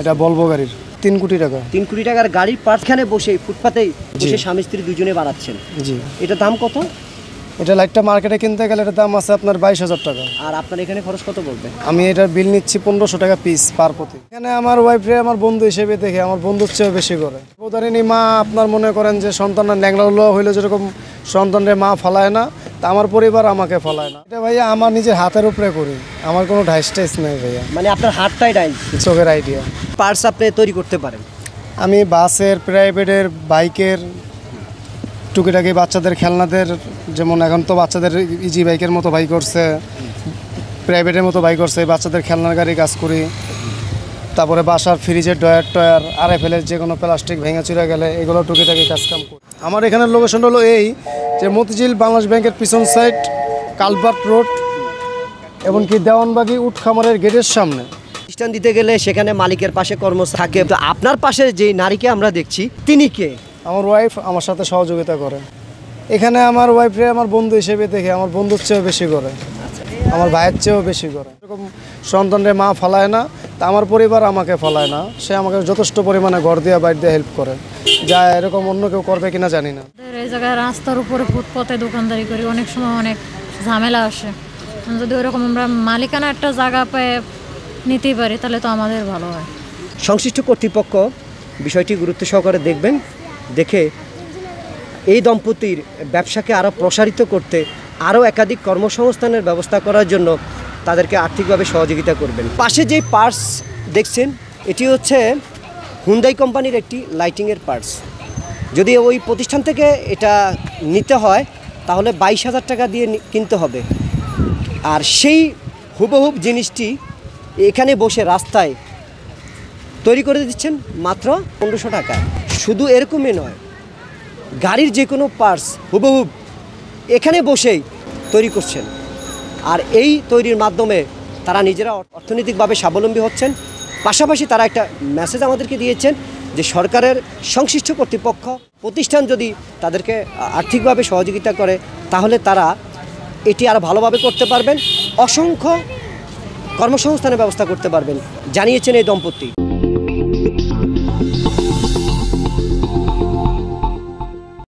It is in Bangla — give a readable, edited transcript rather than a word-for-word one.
এটা বলবো গাড়ির 3 কোটি টাকা। 3 কোটি টাকার গাড়ির পার্টস এখানে বসে ফুটপাতেই বসে স্বামী স্ত্রী দুজনে বানাচ্ছেন। জি। এটা দাম কত? এটা লাইটটা মার্কেটে কিনতে গেলে এটার দাম আছে আপনার 22,000 টাকা। আর আপনার এখানে খরচ কত পড়বে? আমি এটার বিল নিচ্ছি 1500 টাকা পিস পার প্রতি। এখানে আমার ওয়াইফরে আমার বন্ধু হিসেবে দেখে আমার বন্ধুর চেয়েও বেশি করে। উদাহরণী মা আপনার মনে করেন যে সন্তানের ন্যাংলা হইলে যেরকম সন্তানের মা ফলায় না, তা আমার পরিবার আমাকে ফলায় না। এটা ভাইয়া আমার নিজের হাতের উপরে করি, আমার কোনো ডাইস টাইস নেই ভাইয়া। মানে আপনার হাতটাই ডাইন, চোখের আইডিয়া। পার্টস আপনি তৈরি করতে পারেন? আমি বাসের, প্রাইভেটের, বাইকের, টুকিটাকি বাচ্চাদের খেলনাদের, যেমন এখন তো বাচ্চাদের ইজি বাইকের মতো বাইক করছে, প্রাইভেটের মতো বাইক করছে, বাচ্চাদের খেলনার গাড়ি কাজ করি। তারপরে বাসার ফ্রিজের ডয়ার আরএফএলের যে কোনো প্লাস্টিক ভেঙে চুরে গেলে এগুলো টুকিটাকি কাজকাম করি। আমার এখানের লোকেশন হলো এই যে মতিঝিল বাংলাদেশ ব্যাংকের পিছন সাইড, কালভার্ট রোড, এমনকি দেওয়ানবাগি উট খামারের গেটের সামনে। প্রতিষ্ঠান দিতে গেলে সেখানে মালিকের পাশে কর্ম থাকে। তো আপনার পাশে যে নারীকে আমরা দেখছি তিনি কে? আমার ওয়াইফ আমার সাথে সহযোগিতা করে। এখানে আমার ওয়াইফরে আমার বন্ধু হিসেবে দেখে আমার বন্ধুর চেয়েও বেশি করে, আমার ভাইয়ের চেয়েও বেশি করে। এরকম সন্তানের মা ফলায় না, তা আমার পরিবার আমাকে ফলায় না। সে আমাকে যথেষ্ট পরিমাণে ঘর দিয়ে বাইর দিয়ে হেল্প করে, যা এরকম অন্য কেউ করবে কিনা জানি না। এই জায়গায় রাস্তার উপরে ফুটপথে দোকানদারি করি, অনেক সময় অনেক ঝামেলা আসে। যদি ওইরকম আমরা মালিকানা একটা জায়গা পেয়ে নিতেই পারি তাহলে তো আমাদের ভালো হয়। সংশ্লিষ্ট কর্তৃপক্ষ বিষয়টি গুরুত্ব সহকারে দেখবেন, দেখে এই দম্পতির ব্যবসাকে আরও প্রসারিত করতে আরও একাধিক কর্মসংস্থানের ব্যবস্থা করার জন্য তাদেরকে আর্থিকভাবে সহযোগিতা করবেন। পাশে যেই পার্টস দেখছেন এটি হচ্ছে হুন্ডাই কোম্পানির একটি লাইটিংয়ের পার্টস। যদি ওই প্রতিষ্ঠান থেকে এটা নিতে হয় তাহলে 22,000 টাকা দিয়ে কিনতে হবে। আর সেই হুবহুব জিনিসটি এখানে বসে রাস্তায় তৈরি করে দিচ্ছেন মাত্র 1500 টাকা। শুধু এরকমই নয়, গাড়ির যে কোনো পার্টস হুবহুব এখানে বসেই তৈরি করছেন। আর এই তৈরির মাধ্যমে তারা নিজেরা অর্থনৈতিকভাবে স্বাবলম্বী হচ্ছেন। পাশাপাশি তারা একটা মেসেজ আমাদেরকে দিয়েছেন যে সরকারের সংশ্লিষ্ট কর্তৃপক্ষ প্রতিষ্ঠান যদি তাদেরকে আর্থিকভাবে সহযোগিতা করে তাহলে তারা এটি আরও ভালোভাবে করতে পারবেন, অসংখ্য কর্মসংস্থানের ব্যবস্থা করতে পারবেন, জানিয়েছেন এই দম্পতি।